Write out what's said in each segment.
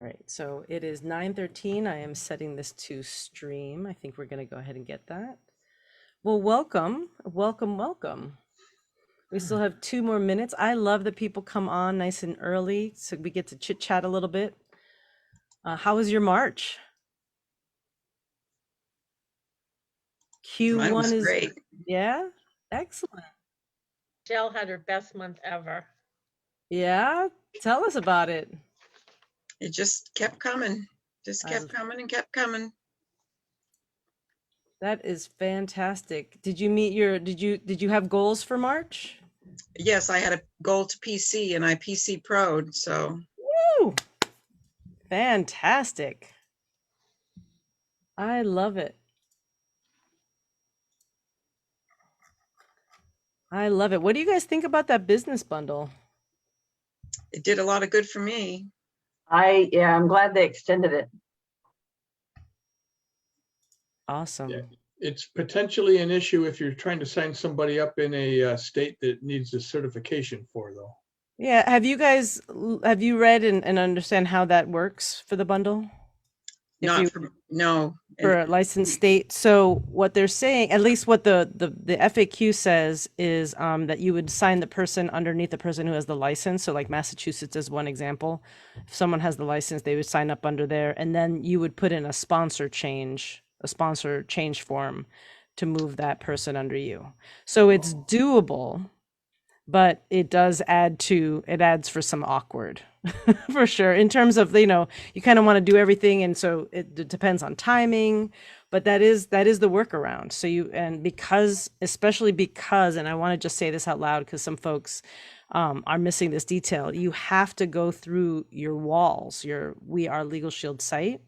All right, so it is 9:13. I am setting this to stream. I think we're going to go ahead and get that. Well, welcome, welcome, welcome. We still have 2 more minutes. I love that people come on nice and early so we get to chit chat a little bit. How was your March? Mine Q1 was is, great. yeah, excellent. Jill had her best month ever. Yeah, tell us about it. It just kept coming, just I, kept coming and kept coming. that is fantastic. Did you have goals for March? Yes, I had a goal to PC and I PC Pro'd, so Woo! Fantastic. I love it. I love it. What do you guys think about that business bundle? it did a lot of good for me. Yeah, I'm glad they extended it. Awesome. Yeah. It's potentially an issue if you're trying to sign somebody up in a state that needs a certification for, though. Yeah, have you read and understand how that works for the bundle? If Not you for, no. for a licensed state. So what they're saying, at least what the FAQ says is that you would sign the person underneath the person who has the license. So like Massachusetts is one example. If someone has the license, they would sign up under there, and then you would put in a sponsor change form to move that person under you. So it's doable, but it adds for some awkward for sure, in terms of, you kind of want to do everything, and so it depends on timing, but that is the workaround. So especially because, and I want to just say this out loud because some folks are missing this detail, you have to go through your walls, your We Are Legal Shield site,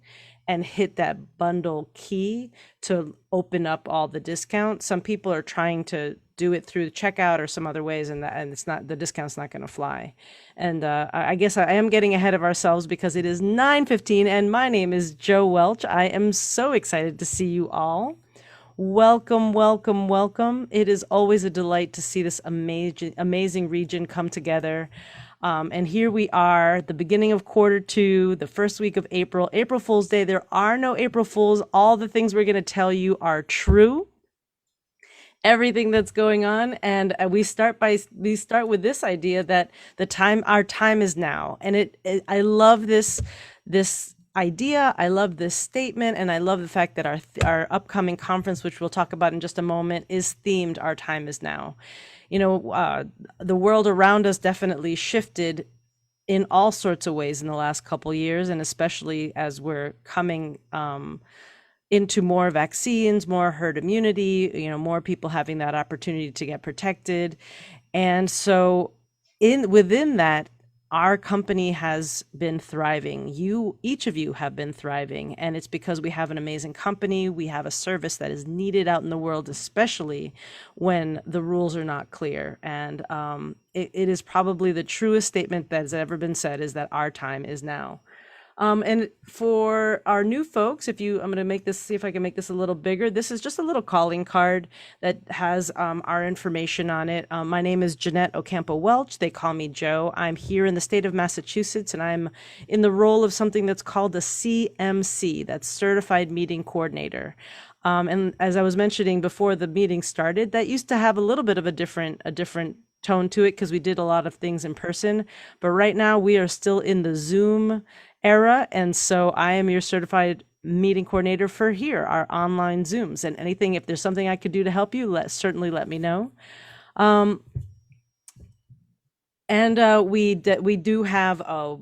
and hit that bundle key to open up all the discounts. Some people are trying to do it through the checkout or some other ways, and it's not, the discount's not going to fly. And I guess I am getting ahead of ourselves because it is 9:15, and my name is Joe Welch. I am so excited to see you all. Welcome, welcome, welcome. It is always a delight to see this amazing region come together. And here we are, the beginning of Q2, the first week of April, April Fool's Day. There are no April Fools. All the things we're going to tell you are true. Everything that's going on, and we start with this idea that our time is now, and I love this idea. I love this statement, and I love the fact that our upcoming conference, which we'll talk about in just a moment, is themed "Our Time Is Now." The world around us definitely shifted in all sorts of ways in the last couple years, and especially as we're coming into more vaccines, more herd immunity, more people having that opportunity to get protected. And so within that, our company has been thriving. Each of you have been thriving, and it's because we have an amazing company. We have a service that is needed out in the world, especially when the rules are not clear. And it is probably the truest statement that has ever been said, is that our time is now. And for our new folks, I'm going to see if I can make this a little bigger. This is just a little calling card that has our information on it. My name is Jeanette Ocampo Welch. They call me Joe. I'm here in the state of Massachusetts, and I'm in the role of something that's called a CMC, that's Certified Meeting Coordinator. And as I was mentioning before the meeting started, that used to have a little bit of a different tone to it because we did a lot of things in person. But right now we are still in the Zoom era, and so I am your certified meeting coordinator for our online Zooms. And if there's something I could do to help you, certainly let me know. We do have a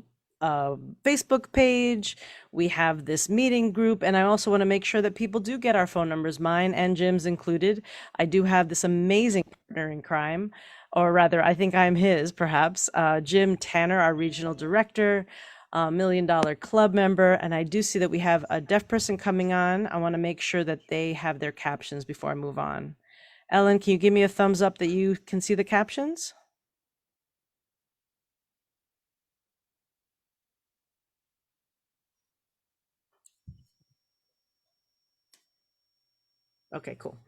Facebook page. We have this meeting group, and I also want to make sure that people do get our phone numbers, mine and Jim's included. I do have this amazing partner in crime, or rather, I think I'm his, perhaps, Jim Tanner, our regional director, $1 Million Club member. And I do see that we have a deaf person coming on. I want to make sure that they have their captions before I move on. Ellen, can you give me a thumbs up that you can see the captions? Okay, cool.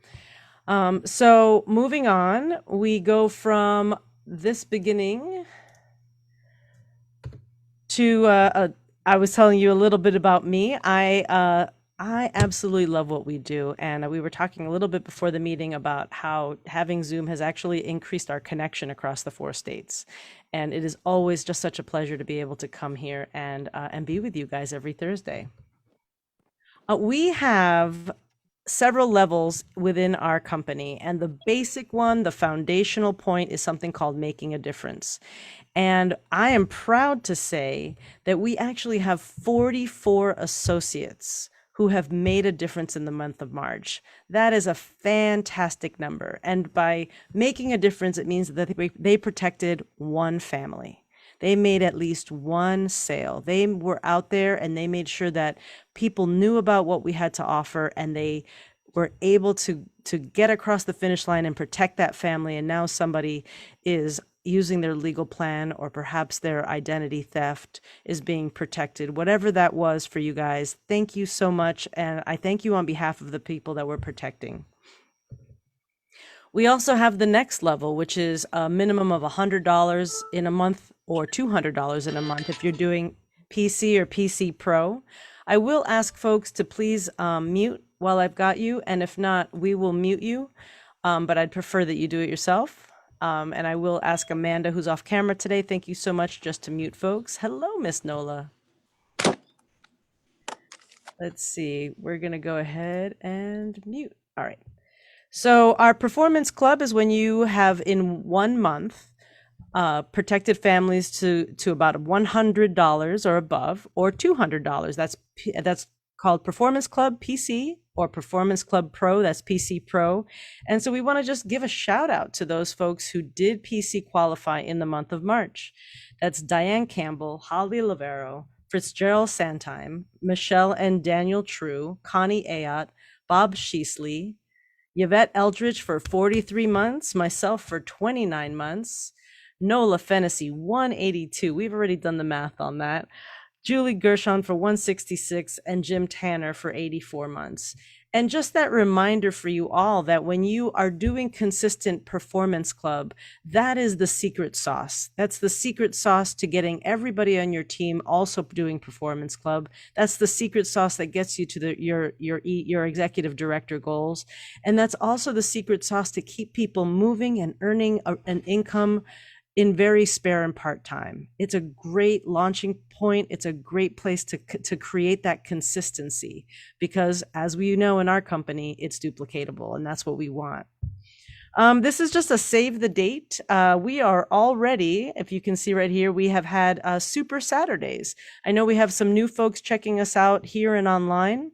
So moving on, we go from this beginning to I was telling you a little bit about me. I absolutely love what we do, and we were talking a little bit before the meeting about how having Zoom has actually increased our connection across the 4 states, and it is always just such a pleasure to be able to come here and be with you guys every Thursday. We have several levels within our company, and the basic one, the foundational point, is something called making a difference. And I am proud to say that we actually have 44 associates who have made a difference in the month of March. That is a fantastic number. And by making a difference, it means that they protected one family. They made at least one sale. They were out there and they made sure that people knew about what we had to offer, and they were able to get across the finish line and protect that family. And now somebody is using their legal plan, or perhaps their identity theft is being protected. Whatever that was for you guys, thank you so much. And I thank you on behalf of the people that we're protecting. We also have the next level, which is a minimum of $100 in a month or $200 in a month if you're doing PC or PC Pro. I will ask folks to please mute while I've got you, and if not, we will mute you, but I'd prefer that you do it yourself. And I will ask Amanda, who's off camera today, thank you so much, just to mute folks. Hello, Miss Nola. Let's see, we're gonna go ahead and mute. All right. So our performance club is when you have in 1 month protected families to about $100 or above, or $200. That's called Performance Club PC, or Performance Club Pro, that's PC Pro. And so we want to just give a shout out to those folks who did PC qualify in the month of March. That's Diane Campbell, Holly Lavero, Fitzgerald Santime, Michelle and Daniel True, Connie Ayotte, Bob Sheasley, Yvette Eldridge for 43 months, myself for 29 months, Nola Fennessy, 182. We've already done the math on that. Julie Gershon for 166, and Jim Tanner for 84 months. And just that reminder for you all that when you are doing consistent performance club, that is the secret sauce. That's the secret sauce to getting everybody on your team also doing performance club. That's the secret sauce that gets you to your executive director goals. And that's also the secret sauce to keep people moving and earning an income in very spare and part-time. It's a great launching point. It's a great place to create that consistency, because as we know in our company, it's duplicatable, and that's what we want. This is just a save the date. We are already, if you can see right here, we have had Super Saturdays. I know we have some new folks checking us out here and online.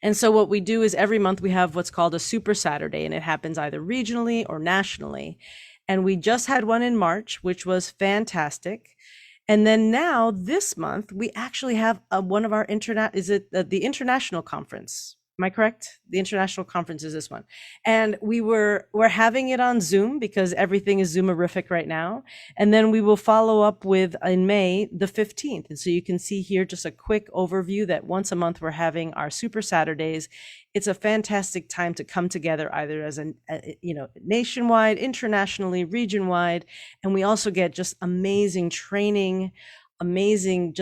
And so what we do is every month we have what's called a Super Saturday, and it happens either regionally or nationally. And we just had one in March, which was fantastic. And then now this month, we actually have one of our the international conference. Am I correct? The international conference is this one. And we're having it on Zoom because everything is Zoomerific right now. And then we will follow up with in May, the 15th. And so you can see here just a quick overview that once a month we're having our Super Saturdays. It's a fantastic time to come together either as a nationwide, internationally, region-wide. And we also get just amazing training, amazing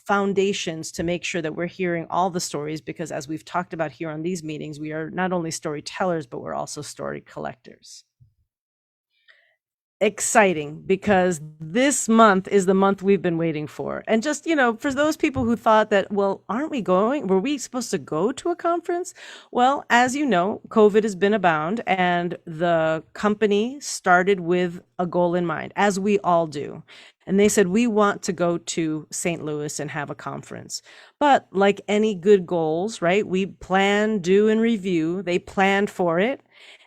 foundations to make sure that we're hearing all the stories, because as we've talked about here on these meetings, we are not only storytellers, but we're also story collectors. Exciting, because this month is the month we've been waiting for. And just, for those people who thought that, well, were we supposed to go to a conference? Well, as you know, COVID has been abound, and the company started with a goal in mind, as we all do. And they said, we want to go to St. Louis and have a conference. But like any good goals, right? We plan, do, and review. They planned for it.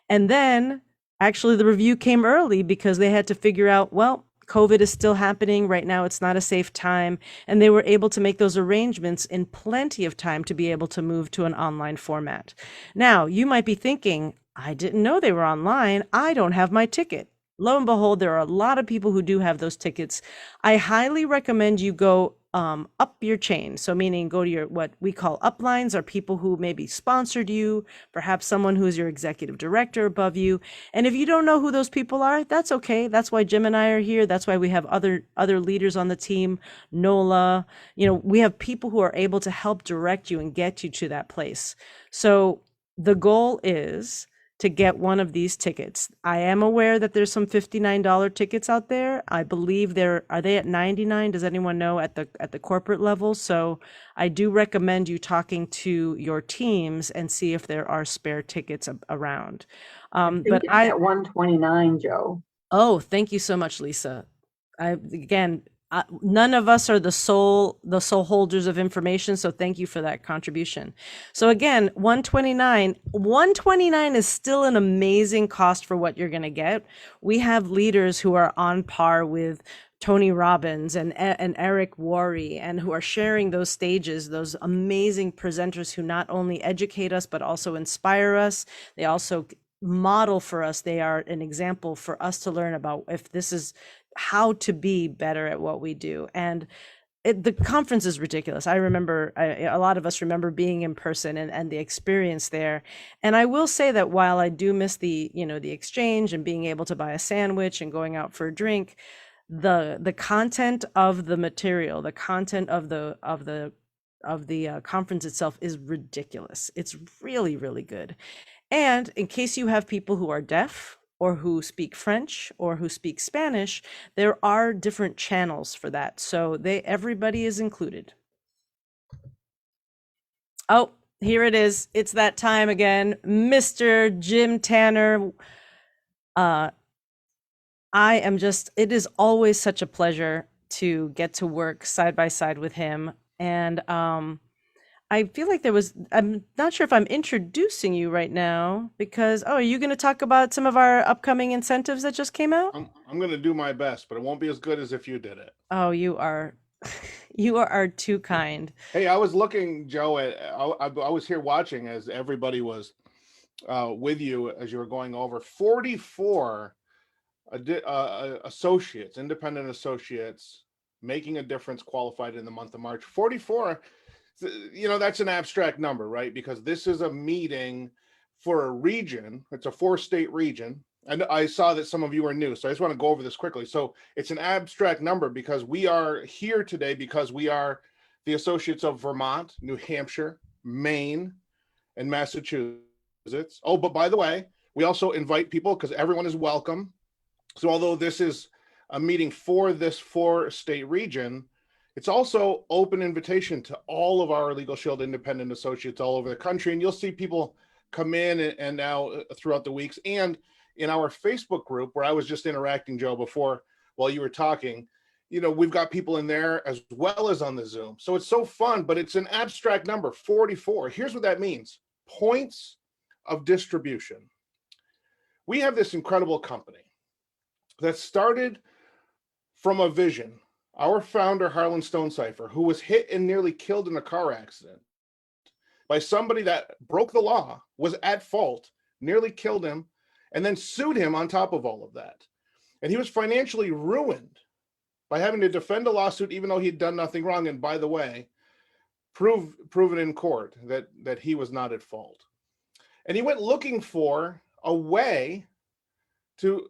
And then actually the review came early because they had to figure out, well, COVID is still happening right now. It's not a safe time. And they were able to make those arrangements in plenty of time to be able to move to an online format. Now, you might be thinking, I didn't know they were online. I don't have my ticket. Lo and behold, there are a lot of people who do have those tickets. I highly recommend you go up your chain. So meaning go to your, what we call uplines, are people who maybe sponsored you, perhaps someone who's your executive director above you. And if you don't know who those people are, that's okay. That's why Jim and I are here. That's why we have other leaders on the team, Nola. We have people who are able to help direct you and get you to that place. So the goal is to get one of these tickets. I am aware that there's some $59 tickets out there. I believe are they at 99? Does anyone know at the corporate level? So I do recommend you talking to your teams and see if there are spare tickets around. I think But it's at 129, Joe. Oh, thank you so much, Lisa. None of us are the sole holders of information, so thank you for that contribution. So again, 129 is still an amazing cost for what you're going to get. We have leaders who are on par with Tony Robbins and Eric Worre, and who are sharing those stages, those amazing presenters who not only educate us but also inspire us. They also model for us. They are an example for us to learn about, if this is how to be better at what we do. And the conference is ridiculous. I remember, a lot of us remember being in person and the experience there. And I will say that while I do miss the exchange and being able to buy a sandwich and going out for a drink, the content of the material, the content of the conference itself is ridiculous. It's really, really good. And in case you have people who are deaf or who speak French or who speak Spanish, there are different channels for that. So everybody is included. Oh, here it is. It's that time again. Mr. Jim Tanner. It is always such a pleasure to get to work side by side with him. And I feel like I'm not sure if I'm introducing you right now because, are you going to talk about some of our upcoming incentives that just came out? I'm going to do my best, but it won't be as good as if you did it. Oh, you are too kind. Hey, I was looking, Joe, I was here watching as everybody was with you as you were going over 44 associates, independent associates, making a difference qualified in the month of March. 44. That's an abstract number, right? Because this is a meeting for a region. It's a 4-state region. And I saw that some of you are new, so I just want to go over this quickly. So it's an abstract number because we are here today because we are the associates of Vermont, New Hampshire, Maine, and Massachusetts. Oh, but by the way, we also invite people because everyone is welcome. So although this is a meeting for this 4-state region, it's also open invitation to all of our Legal Shield independent associates all over the country. And you'll see people come in and now throughout the weeks. And in our Facebook group, where I was just interacting, Joe, before while you were talking, we've got people in there as well as on the Zoom. So it's so fun, but it's an abstract number, 44. Here's what that means. Points of distribution. We have this incredible company that started from a vision. Our founder, Harlan Stonecipher, who was hit and nearly killed in a car accident by somebody that broke the law, was at fault, nearly killed him, and then sued him on top of all of that. And he was financially ruined by having to defend a lawsuit, even though he'd done nothing wrong. And by the way, proven in court that he was not at fault. And he went looking for a way to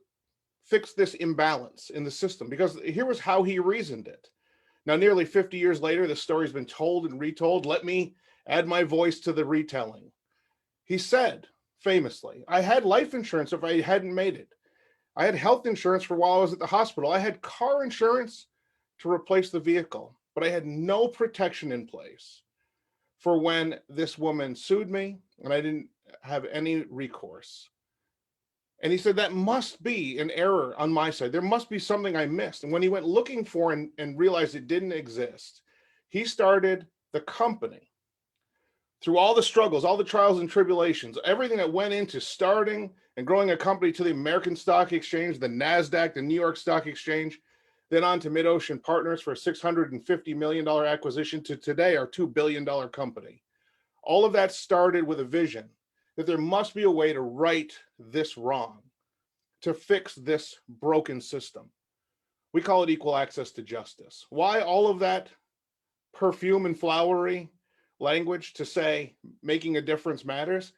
fix this imbalance in the system, because here was how he reasoned it. Now, nearly 50 years later, the story's been told and retold. Let me add my voice to the retelling. He said, famously, I had life insurance if I hadn't made it. I had health insurance for while I was at the hospital. I had car insurance to replace the vehicle, but I had no protection in place for when this woman sued me and I didn't have any recourse. And he said, that must be an error on my side. There must be something I missed. And when he went looking for and realized it didn't exist, he started the company. Through all the struggles, all the trials and tribulations, everything that went into starting and growing a company to the American Stock Exchange, the NASDAQ, the New York Stock Exchange, then on to MidOcean Partners for a $650 million acquisition to today, our $2 billion company. All of that started with a vision that there must be a way to right this wrong, to fix this broken system. We call it equal access to justice. Why all of that? perfume and flowery language to say making a difference matters,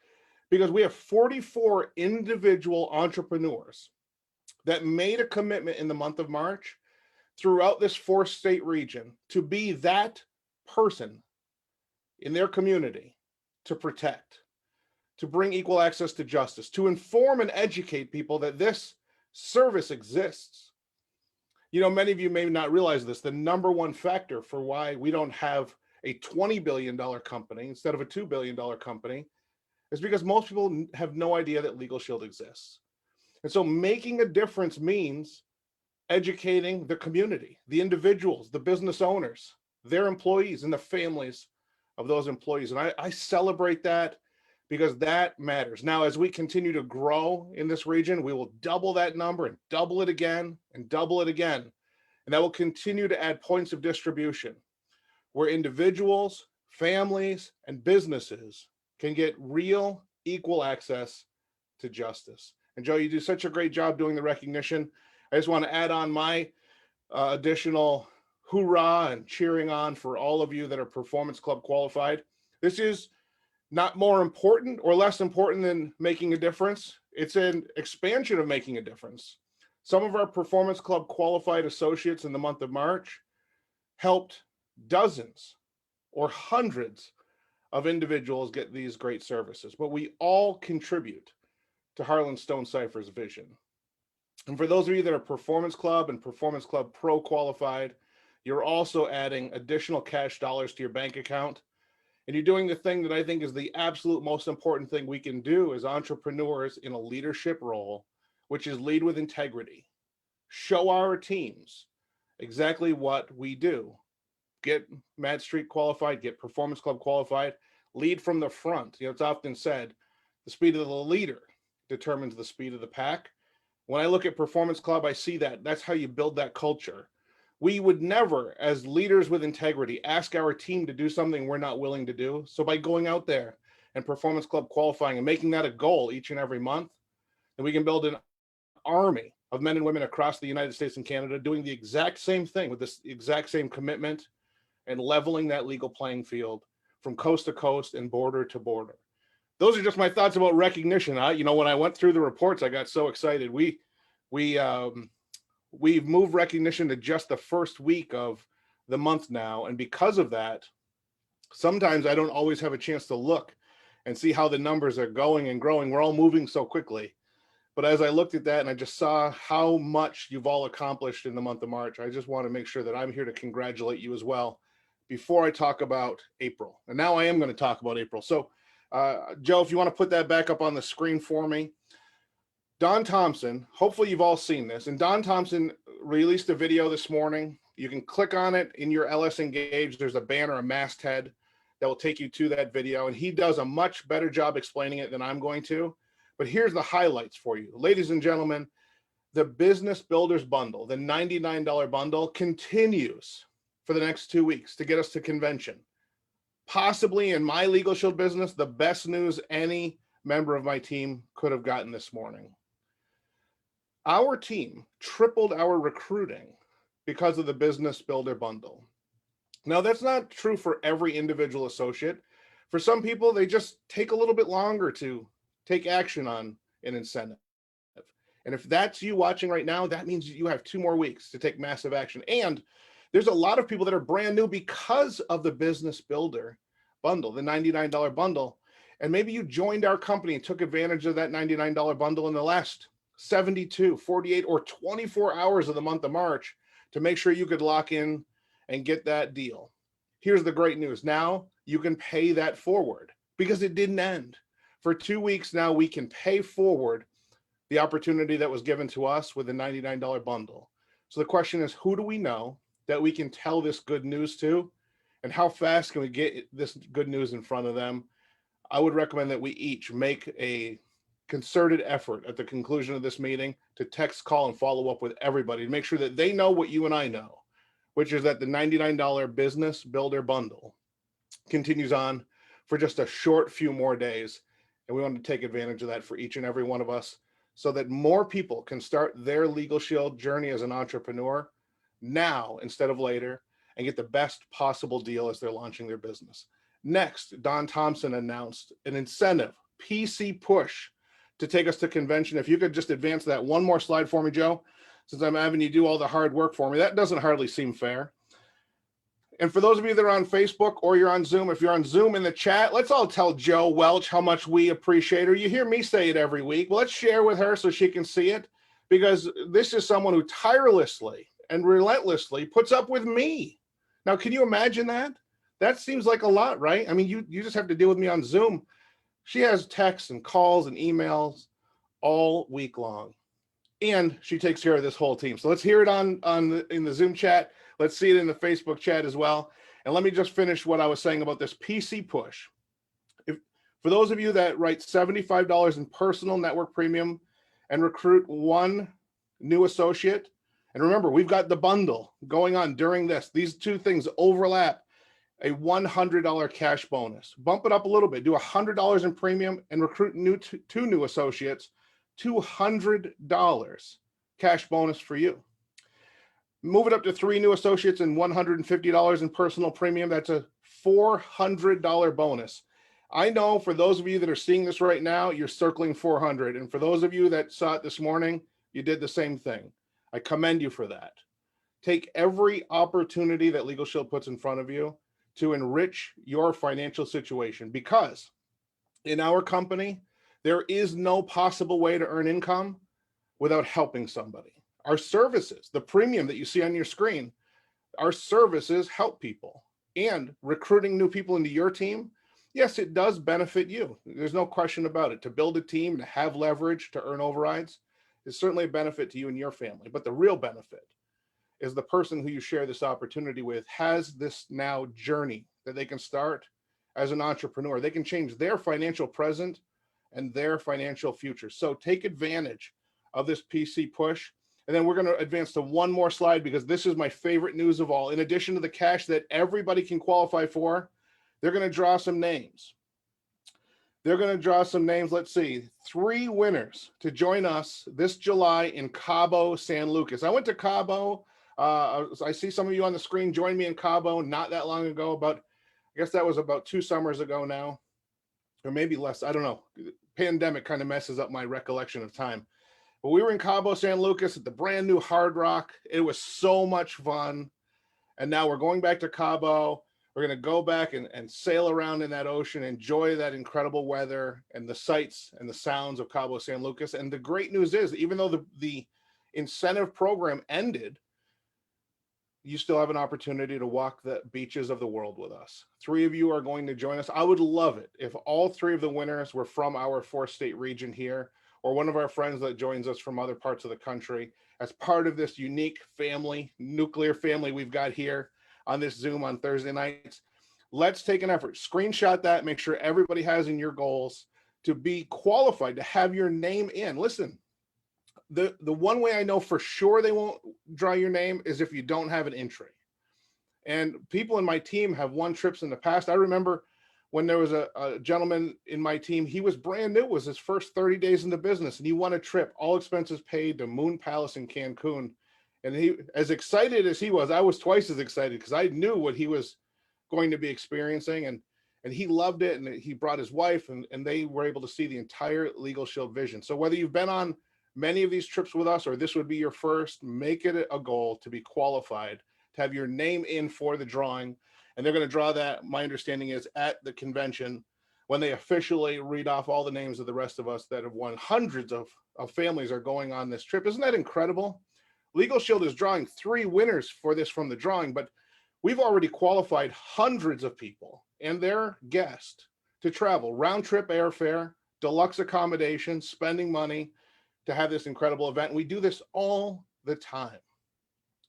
because we have 44 individual entrepreneurs that made a commitment in the month of March throughout this 4-state region to be that person in their community to protect, to bring equal access to justice, to inform and educate people that this service exists. You know, many of you may not realize this. The number one factor for why we don't have a $20 billion company instead of a $2 billion company is because most people have no idea that Legal Shield exists. And so making a difference means educating the community, the individuals, the business owners, their employees, and the families of those employees. And I celebrate that because that matters. Now, as we continue to grow in this region, we will double that number and double it again and double it again. And that will continue to add points of distribution where individuals, families, and businesses can get real equal access to justice. And Joe, you do such a great job doing the recognition. I just want to add on my additional hoorah and cheering on for all of you that are Performance Club qualified. This is not more important or less important than making a difference. It's an expansion of making a difference. Some of our Performance Club qualified associates in the month of March helped dozens or hundreds of individuals get these great services, but we all contribute to Harlan Stone Cipher's vision. And for those of you that are Performance Club and Performance Club Pro qualified, you're also adding additional cash dollars to your bank account. And you're doing the thing that I think is the absolute most important thing we can do as entrepreneurs in a leadership role, which is lead with integrity. Show our teams exactly what we do. Get Mad Street qualified, get Performance Club qualified, lead from the front. You know, it's often said, the speed of the leader determines the speed of the pack. When I look at Performance Club, I see that. That's how you build that culture. We would never, as leaders with integrity, ask our team to do something we're not willing to do. So by going out there and Performance Club qualifying and making that a goal each and every month, then we can build an army of men and women across the United States and Canada doing the exact same thing with this exact same commitment and leveling that legal playing field from coast to coast and border to border. Those are just my thoughts about recognition. You know, when I went through the reports, I got so excited. We've moved recognition to just the first week of the month now. And because of that, sometimes I don't always have a chance to look and see how the numbers are going and growing. We're all moving so quickly. But as I looked at that and I just saw how much you've all accomplished in the month of March, I just want to make sure that I'm here to congratulate you as well before I talk about April. And now I am going to talk about April. So Joe, if you want to put that back up on the screen for me. Don Thompson, hopefully you've all seen this, and Don Thompson released a video this morning. You can click on it in your LS Engage. There's a banner, a masthead that will take you to that video, and he does a much better job explaining it than I'm going to. But here's the highlights for you. Ladies and gentlemen, the Business Builders Bundle, the $99 bundle, continues for the next 2 weeks to get us to convention. Possibly in my Legal Shield business, the best news any member of my team could have gotten this morning. Our team tripled our recruiting because of the Business Builder Bundle. Now, that's not true for every individual associate. For some people, they just take a little bit longer to take action on an incentive. And if that's you watching right now, that means you have 2 more weeks to take massive action. And there's a lot of people that are brand new because of the Business Builder Bundle, the $99 bundle. And maybe you joined our company and took advantage of that $99 bundle in the last 72, 48, or 24 hours of the month of March to make sure you could lock in and get that deal. Here's the great news. Now you can pay that forward because it didn't end. For 2 weeks now, we can pay forward the opportunity that was given to us with the $99 bundle. So the question is, who do we know that we can tell this good news to? And how fast can we get this good news in front of them? I would recommend that we each make a concerted effort at the conclusion of this meeting to text, call, and follow up with everybody to make sure that they know what you and I know, which is that the $99 Business Builder Bundle continues on for just a short few more days. And we want to take advantage of that for each and every one of us so that more people can start their Legal Shield journey as an entrepreneur now instead of later. and get the best possible deal as they're launching their business. Next, Don Thompson announced an incentive, PC Push, to take us to convention. If you could just advance that one more slide for me, Joe, since I'm having you do all the hard work for me. That doesn't hardly seem fair. And for those of you that are on Facebook or you're on Zoom, if you're on Zoom in the chat, let's all tell Joe Welch how much we appreciate her. You hear me say it every week. Well, let's share with her so she can see it, because this is someone who tirelessly and relentlessly puts up with me. Now, can you imagine that? That seems like a lot, right? I mean, you just have to deal with me on Zoom. She has texts and calls and emails all week long, and she takes care of this whole team. So let's hear it in the Zoom chat. Let's see it in the Facebook chat as well. And let me just finish what I was saying about this PC Push. For those of you that write $75 in personal network premium and recruit one new associate, and remember, we've got the bundle going on during this. These two things overlap. A $100 cash bonus. Bump it up a little bit. Do $100 in premium and recruit two new associates. $200 cash bonus for you. Move it up to 3 new associates and $150 in personal premium. That's a $400 bonus. I know for those of you that are seeing this right now, you're circling 400. And for those of you that saw it this morning, you did the same thing. I commend you for that. Take every opportunity that Legal Shield puts in front of you to enrich your financial situation, because in our company, there is no possible way to earn income without helping somebody. Our services, the premium that you see on your screen, our services help people, and recruiting new people into your team. Yes, it does benefit you. There's no question about it. To build a team, to have leverage, to earn overrides is certainly a benefit to you and your family. But the real benefit is the person who you share this opportunity with has this now journey that they can start as an entrepreneur. They can change their financial present and their financial future. So take advantage of this PC Push. And then we're going to advance to one more slide, because this is my favorite news of all. In addition to the cash that everybody can qualify for, they're going to draw some names. Let's see, 3 winners to join us this July in Cabo San Lucas. I went to Cabo. I see some of you on the screen joined me in Cabo not that long ago, I guess that was about 2 summers ago now, or maybe less. I don't know. The pandemic kind of messes up my recollection of time. But we were in Cabo San Lucas at the brand new Hard Rock. It was so much fun. And now we're going back to Cabo. We're going to go back and sail around in that ocean, enjoy that incredible weather and the sights and the sounds of Cabo San Lucas. And the great news is, even though the incentive program ended, you still have an opportunity to walk the beaches of the world with us. 3 of you are going to join us. I would love it if all 3 of the winners were from our 4-state region here, or one of our friends that joins us from other parts of the country as part of this unique family, nuclear family we've got here on this Zoom on Thursday nights. Let's take an effort. Screenshot that. Make sure everybody has in your goals to be qualified, to have your name in. Listen, the one way I know for sure they won't draw your name is if you don't have an entry. And people in my team have won trips in the past. I remember when there was a gentleman in my team, he was brand new, it was his first 30 days in the business, and he won a trip, all expenses paid, to Moon Palace in Cancun. And he, as excited as he was, I was twice as excited, because I knew what he was going to be experiencing, and he loved it, and he brought his wife, and they were able to see the entire Legal Shield vision. So whether you've been on many of these trips with us, or this would be your first, make it a goal to be qualified, to have your name in for the drawing. And they're going to draw that, my understanding is, at the convention, when they officially read off all the names of the rest of us that have won. Hundreds of families are going on this trip. Isn't that incredible? Legal Shield is drawing 3 winners for this from the drawing, but we've already qualified hundreds of people and their guests to travel round trip airfare, deluxe accommodation, spending money to have this incredible event. And we do this all the time,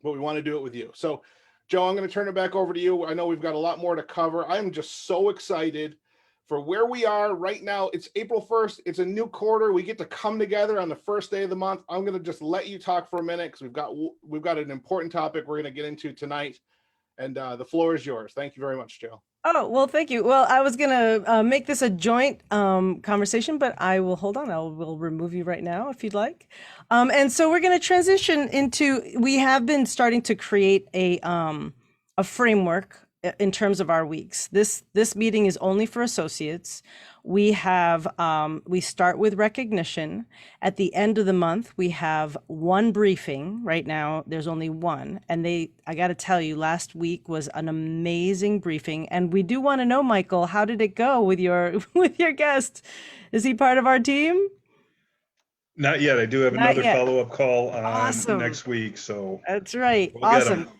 but we want to do it with you. So Joe, I'm going to turn it back over to you. I know we've got a lot more to cover. I'm just so excited for where we are right now. It's April 1st. It's a new quarter. We get to come together on the first day of the month. I'm going to just let you talk for a minute, because we've got an important topic we're going to get into tonight. And the floor is yours. Thank you very much, Joe. Oh, well, thank you. Well, I was going to make this a joint conversation, but I will hold on. We'll remove you right now if you'd like. And so we're going to transition into, we have been starting to create a a framework in terms of our weeks. This meeting is only for associates. We have we start with recognition. At the end of the month, we have one briefing. Right now, there's only one, and I got to tell you, last week was an amazing briefing. And we do want to know, Michael, how did it go with your with your guest? Is he part of our team? Not yet. I do have Not another yet. follow-up call on Awesome. next week, so That's right. we'll get 'em. Awesome.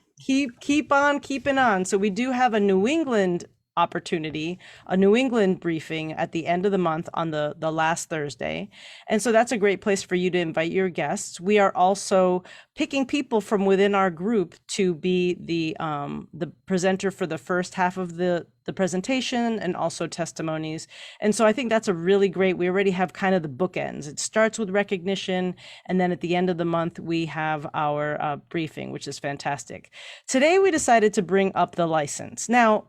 Keep on keeping on. So we do have a New England opportunity, a New England briefing at the end of the month on the last Thursday. And so that's a great place for you to invite your guests. We are also picking people from within our group to be the presenter for the first half of the presentation and also testimonies. And so I think that's a really great, we already have kind of the bookends. It starts with recognition, and then at the end of the month, we have our briefing, which is fantastic. Today, we decided to bring up the license. Now,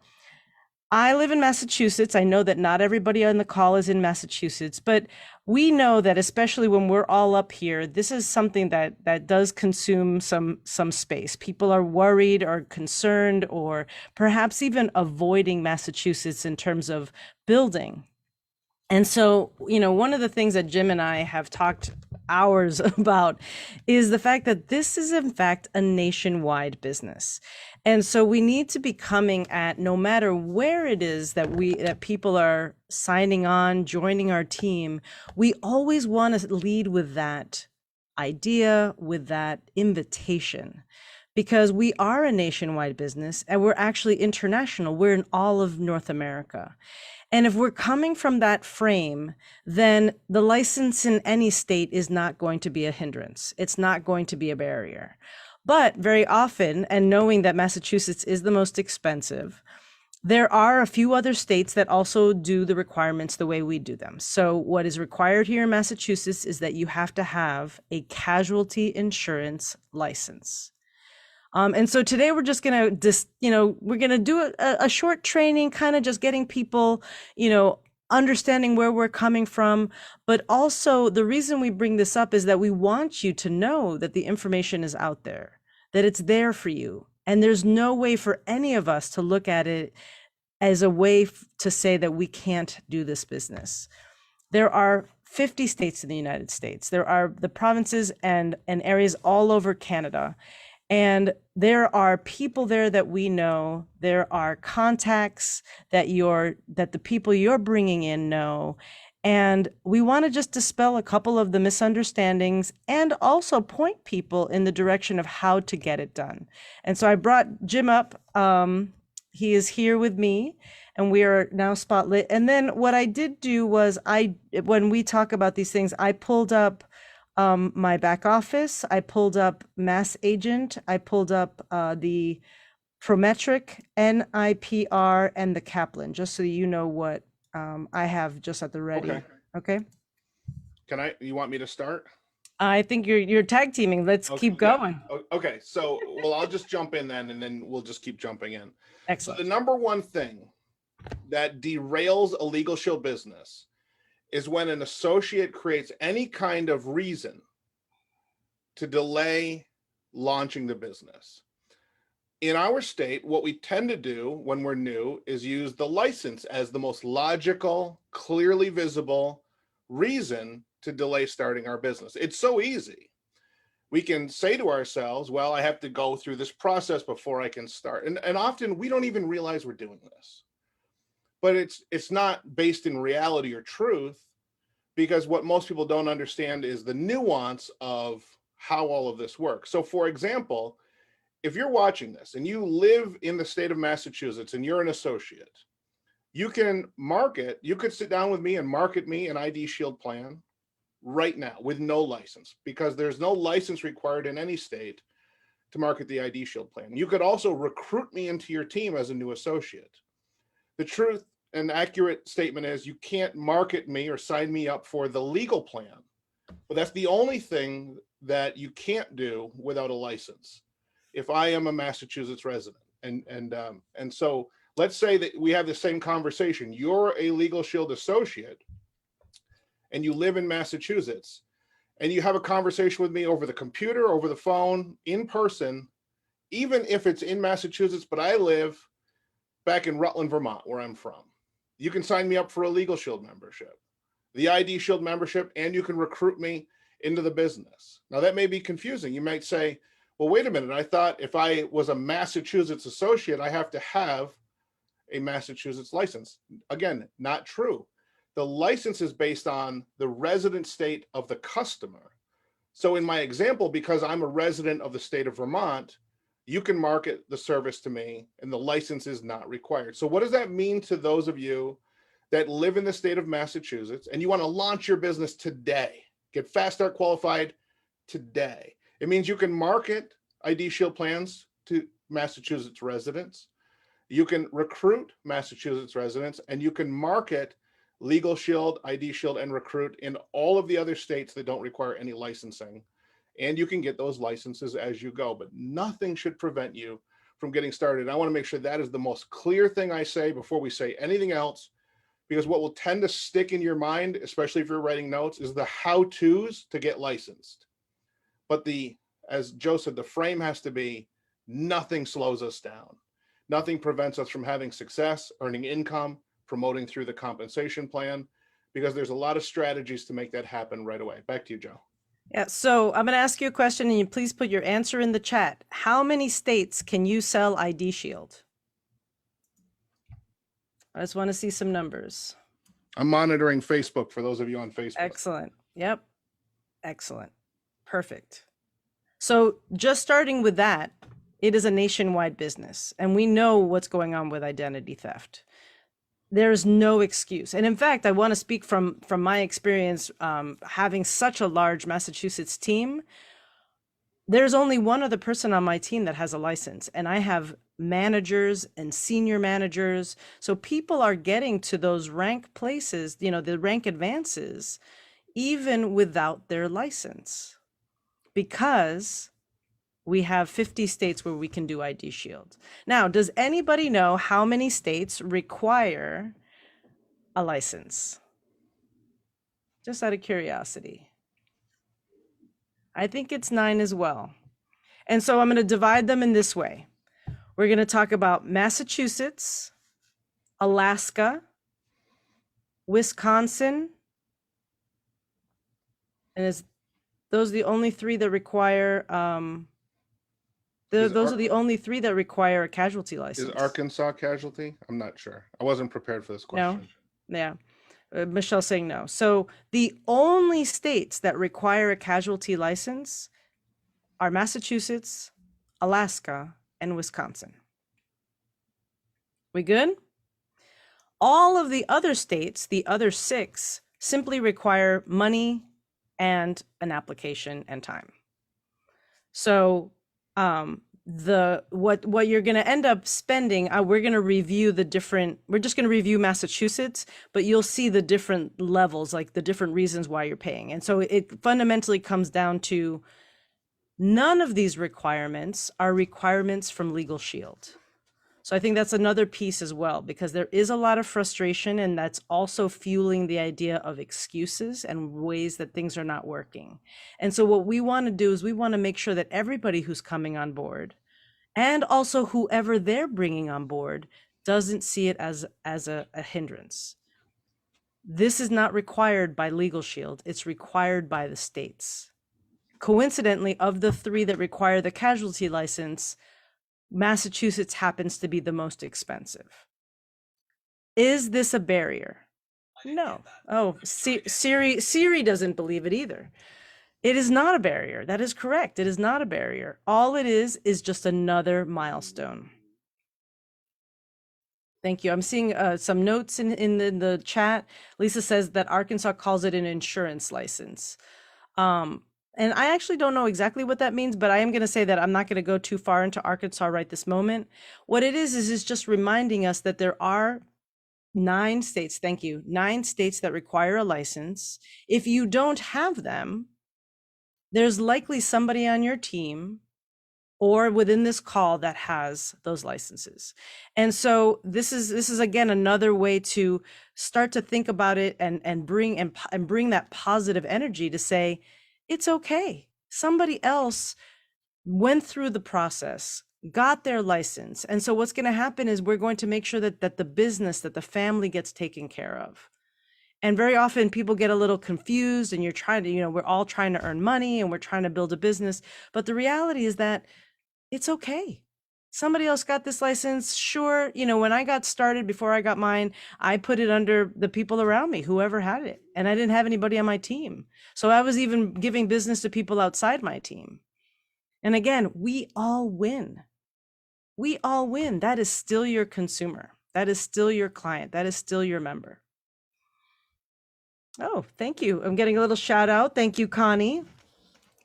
I live in Massachusetts. I know that not everybody on the call is in Massachusetts, but we know that especially when we're all up here, this is something that does consume some space. People are worried or concerned or perhaps even avoiding Massachusetts in terms of building. And so, one of the things that Jim and I have talked hours about is the fact that this is in fact a nationwide business. And so we need to be coming at, no matter where it is that people are signing on, joining our team, we always want to lead with that idea, with that invitation, because we are a nationwide business and we're actually international. We're in all of North America. And if we're coming from that frame, then the license in any state is not going to be a hindrance. It's not going to be a barrier. But very often, and knowing that Massachusetts is the most expensive, there are a few other states that also do the requirements the way we do them. So what is required here in Massachusetts is that you have to have a casualty insurance license. And so today we're just going to we're going to do a short training, kind of just getting people, understanding where we're coming from. But also the reason we bring this up is that we want you to know that the information is out there, that it's there for you. And there's no way for any of us to look at it as a way to say that we can't do this business. There are 50 states in the United States. There are the provinces and areas all over Canada. And there are people there that we know. There are contacts that the people you're bringing in know. And we want to just dispel a couple of the misunderstandings and also point people in the direction of how to get it done. And so I brought Jim up. He is here with me, and we are now spotlit. And then what I did do was when we talk about these things, I pulled up my back office, I pulled up Mass Agent, I pulled up the Prometric, NIPR, and the Kaplan, just so you know what I have just at the ready. Okay. You want me to start? I think you're tag teaming. Let's Okay, keep yeah. going. Okay, so, well, I'll just jump in then, and then we'll just keep jumping in. So Excellent. the number one thing that derails a Legal Shield business is when an associate creates any kind of reason to delay launching the business. In our state, what we tend to do when we're new is use the license as the most logical, clearly visible reason to delay starting our business. It's so easy. We can say to ourselves, well, I have to go through this process before I can start. And often we don't even realize we're doing this. But it's not based in reality or truth, because what most people don't understand is the nuance of how all of this works. So for example, if you're watching this and you live in the state of Massachusetts and you're an associate, you could sit down with me and market me an ID Shield plan right now with no license, because there's no license required in any state to market the ID Shield plan. You could also recruit me into your team as a new associate. The truth and accurate statement is you can't market me or sign me up for the legal plan, but that's the only thing that you can't do without a license if I am a Massachusetts resident. And so let's say that we have the same conversation. You're a Legal Shield associate and you live in Massachusetts, and you have a conversation with me over the computer, over the phone, in person, even if it's in Massachusetts, but I live back in Rutland, Vermont, where I'm from, you can sign me up for a Legal Shield membership, the ID Shield membership, and you can recruit me into the business. Now that may be confusing. You might say, well, wait a minute. I thought if I was a Massachusetts associate, I have to have a Massachusetts license. Again, not true. The license is based on the resident state of the customer. So in my example, because I'm a resident of the state of Vermont, you can market the service to me and the license is not required. So what does that mean to those of you that live in the state of Massachusetts and you want to launch your business today, get Fast Start qualified today? It means you can market ID Shield plans to Massachusetts residents. You can recruit Massachusetts residents, and you can market Legal Shield, ID Shield, and Recruit in all of the other states that don't require any licensing. And you can get those licenses as you go, but nothing should prevent you from getting started. I want to make sure that is the most clear thing I say before we say anything else, because what will tend to stick in your mind, especially if you're writing notes, is the how-tos to get licensed. But as Joe said, the frame has to be nothing slows us down. Nothing prevents us from having success, earning income, promoting through the compensation plan, because there's a lot of strategies to make that happen right away. Back to you, Joe. Yeah, so I'm going to ask you a question and you please put your answer in the chat. How many states can you sell ID Shield? I just want to see some numbers. I'm monitoring Facebook for those of you on Facebook. Excellent. Yep. Excellent. Perfect. So just starting with that, it is a nationwide business and we know what's going on with identity theft. There's no excuse. And in fact, I want to speak from my experience having such a large Massachusetts team. There's only one other person on my team that has a license, and I have managers and senior managers. So people are getting to those rank places, you know, the rank advances, even without their license, because we have 50 states where we can do ID Shield. Now, does anybody know how many states require a license? Just out of curiosity. I think it's 9 as well. And so I'm going to divide them in this way. We're going to talk about Massachusetts, Alaska, Wisconsin, and those are the only 3 that require those are the only 3 that require a casualty license. Is Arkansas casualty? I'm not sure. I wasn't prepared for this question. Yeah. Michelle's saying no. So the only states that require a casualty license are Massachusetts, Alaska, and Wisconsin. We good? All of the other states, the other 6, simply require money and an application and time. So what you're going to end up spending, we're going to review we're just going to review Massachusetts, but you'll see the different levels, like the different reasons why you're paying. And so it fundamentally comes down to none of these requirements are requirements from Legal Shield. So I think that's another piece as well, because there is a lot of frustration, and that's also fueling the idea of excuses and ways that things are not working. And so what we want to do is we want to make sure that everybody who's coming on board, and also whoever they're bringing on board, doesn't see it as a hindrance. This is not required by Legal Shield. It's required by the states. Coincidentally, of the 3 that require the casualty license, Massachusetts happens to be the most expensive. Is this a barrier? No. Oh, Siri doesn't believe it either. It is not a barrier. That is correct. It is not a barrier. All it is just another milestone. Thank you. I'm seeing some notes in the chat. Lisa says that Arkansas calls it an insurance license. And I actually don't know exactly what that means, but I am going to say that I'm not going to go too far into Arkansas right this moment. What it is just reminding us that there are 9 states, thank you, 9 states that require a license. If you don't have them, there's likely somebody on your team or within this call that has those licenses. And so this is again another way to start to think about it and bring that positive energy to say, it's okay. Somebody else went through the process, got their license. And so what's going to happen is we're going to make sure that the business, that the family gets taken care of. And very often people get a little confused, and you're trying to, we're all trying to earn money and we're trying to build a business. But the reality is that it's okay. Somebody else got this license. Sure. When I got started, before I got mine, I put it under the people around me, whoever had it. And I didn't have anybody on my team. So I was even giving business to people outside my team. And again, we all win. We all win. That is still your consumer. That is still your client. That is still your member. Oh, thank you. I'm getting a little shout out. Thank you, Connie.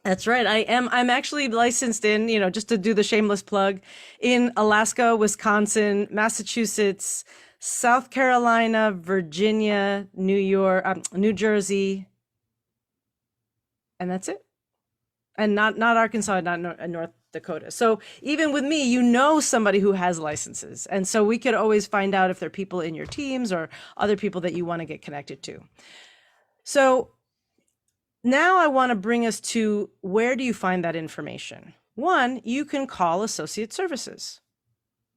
That's right. I'm actually licensed in, just to do the shameless plug, in Alaska, Wisconsin, Massachusetts, South Carolina, Virginia, New York, New Jersey. And that's it. And not Arkansas, not North Dakota. So even with me, somebody who has licenses. And so we could always find out if there are people in your teams or other people that you want to get connected to. So now I want to bring us to, where do you find that information? One, you can call Associate Services.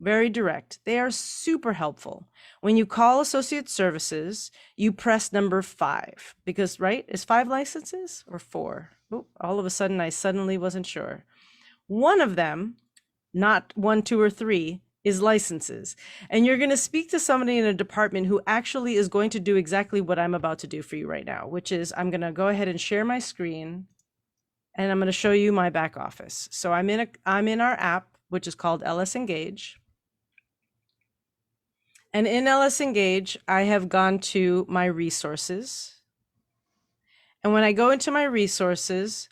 Very direct. They are super helpful. When you call Associate Services, you press number 5 because, right? Is 5 licenses or 4? Oh, all of a sudden, I suddenly wasn't sure. One of them, not 1, 2, or 3, is licenses. And you're going to speak to somebody in a department who actually is going to do exactly what I'm about to do for you right now, which is I'm going to go ahead and share my screen, and I'm going to show you my back office. So I'm in our app, which is called LS Engage. And in LS Engage, I have gone to my resources. And when I go into my resources,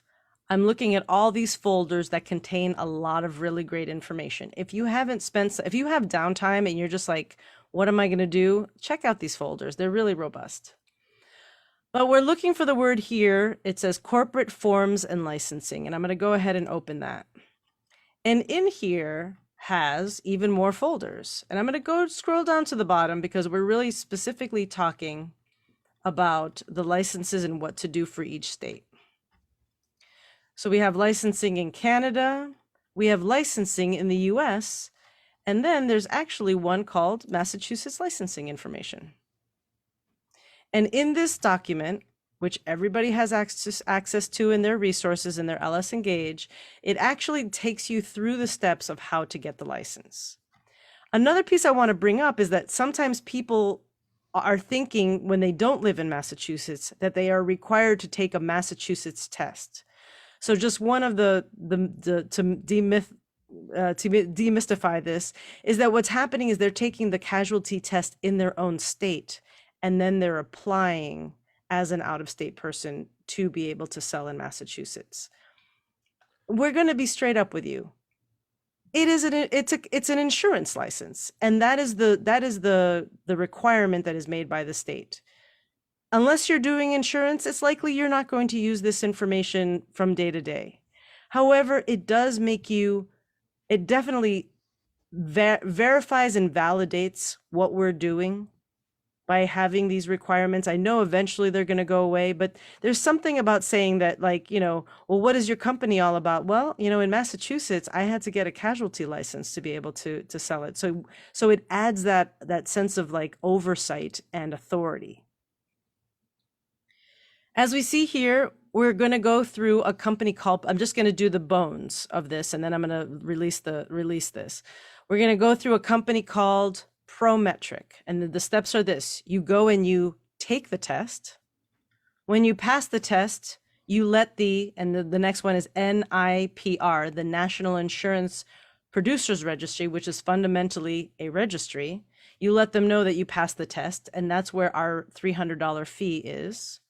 I'm looking at all these folders that contain a lot of really great information. If you have downtime and you're just like, what am I going to do? Check out these folders. They're really robust. But we're looking for the word here. It says corporate forms and licensing. And I'm going to go ahead and open that. And in here has even more folders. And I'm going to go scroll down to the bottom because we're really specifically talking about the licenses and what to do for each state. So we have licensing in Canada, we have licensing in the US, and then there's actually one called Massachusetts licensing information. And in this document, which everybody has access to in their resources in their LS Engage, it actually takes you through the steps of how to get the license. Another piece I want to bring up is that sometimes people are thinking, when they don't live in Massachusetts, that they are required to take a Massachusetts test. So just one of to demystify this is that what's happening is they're taking the casualty test in their own state, and then they're applying as an out-of-state person to be able to sell in Massachusetts. We're going to be straight up with you. It's an insurance license, and that is the requirement that is made by the state. Unless you're doing insurance, it's likely you're not going to use this information from day to day. However, it does make you, it definitely verifies and validates what we're doing by having these requirements. I know eventually they're going to go away, but there's something about saying that, like, well, what is your company all about? Well, in Massachusetts, I had to get a casualty license to be able to sell it. So it adds that sense of like oversight and authority. As we see here, we're going to go through a company called, I'm just going to do the bones of this, and then I'm going to release this. We're going to go through a company called Prometric, and the steps are this. You go and you take the test. When you pass the test, you let the next one is NIPR, the National Insurance Producers Registry, which is fundamentally a registry. You let them know that you passed the test, and that's where our $300 fee is.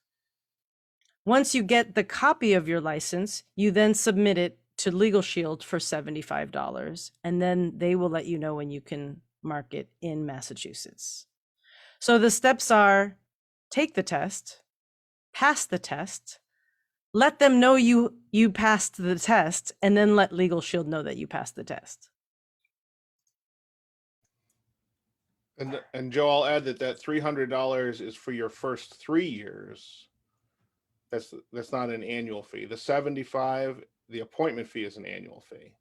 Once you get the copy of your license, you then submit it to Legal Shield for $75, and then they will let you know when you can market in Massachusetts. So the steps are: take the test, pass the test, let them know you passed the test, and then let Legal Shield know that you passed the test. And Joe, I'll add that $300 is for your first 3 years. That's not an annual fee. The $75, the appointment fee, is an annual fee.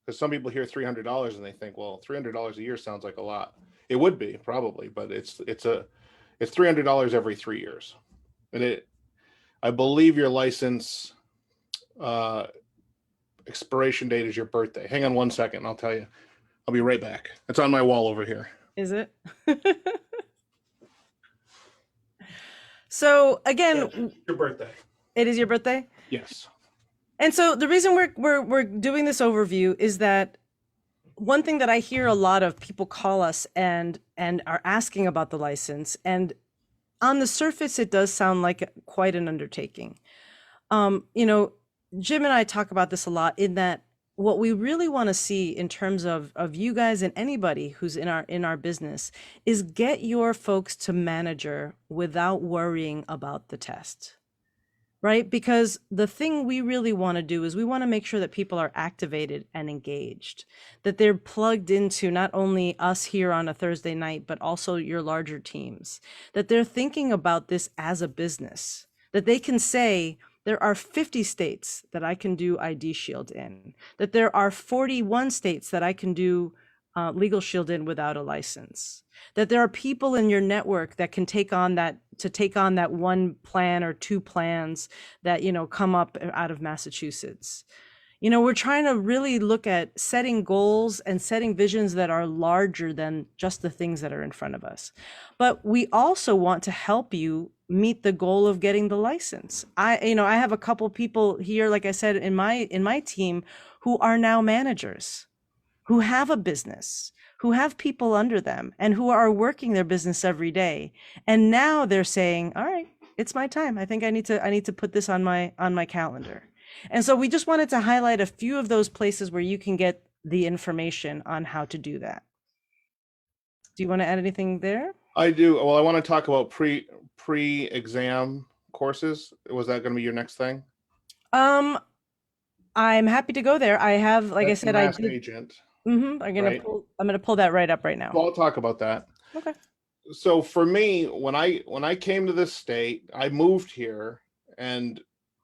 Because some people hear $300 and they think, well, $300 a year sounds like a lot. It would be probably, but it's $300 every 3 years. And I believe your license expiration date is your birthday. Hang on 1 second, and I'll tell you. I'll be right back. It's on my wall over here. Is it? So again, Your birthday. it is your birthday. Yes. And so the reason we're doing this overview is that one thing that I hear a lot of people call us and are asking about the license, and on the surface it does sound like quite an undertaking. You know, Jim and I talk about this a lot, in that what we really want to see in terms of you guys and anybody who's in our business is get your folks to manager without worrying about the test. Right? Because the thing we really want to do is we want to make sure that people are activated and engaged, that they're plugged into not only us here on a Thursday night, but also your larger teams, that they're thinking about this as a business, that they can say, there are 50 states that I can do ID Shield in, that there are 41 states that I can do Legal Shield in without a license, that there are people in your network that can take on that one plan or two plans that, you know, come up out of Massachusetts. You know, we're trying to really look at setting goals and setting visions that are larger than just the things that are in front of us. But we also want to help you meet the goal of getting the license. I have a couple people here, like I said, in my team who are now managers, who have a business, who have people under them, and who are working their business every day. And now they're saying, all right, it's my time. I think I need to put this on my calendar. And so we just wanted to highlight a few of those places where you can get the information on how to do that. Do you want to add anything there? I do. Well, I want to talk about pre-exam courses. Was that going to be your next thing? I'm happy to go there. I have, like That's I said, I Mass did. Agent. I'm Right. gonna pull that right up right now. Well, I'll talk about that. Okay. So for me, when I came to this state, I moved here, and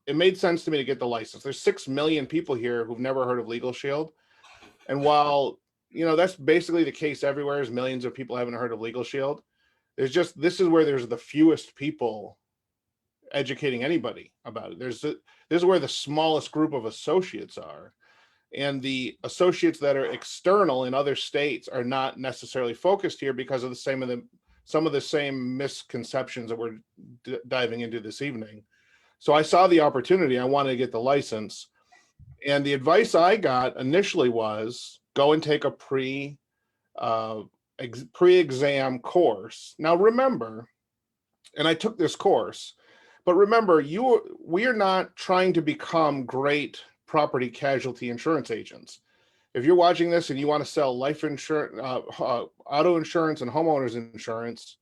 it made sense to me to get the license. There's 6 million people here who've never heard of Legal Shield. And while, you know, that's basically the case everywhere, is millions of people haven't heard of Legal Shield. This is where there's the fewest people educating anybody about it. This is where the smallest group of associates are. And the associates that are external in other states are not necessarily focused here because of some of the same misconceptions that we're diving into this evening. So I saw the opportunity. I wanted to get the license. And the advice I got initially was go and take a pre-exam course. Now remember, and I took this course, but remember, we are not trying to become great property casualty insurance agents. If you're watching this and you want to sell life insurance, auto insurance and homeowners insurance,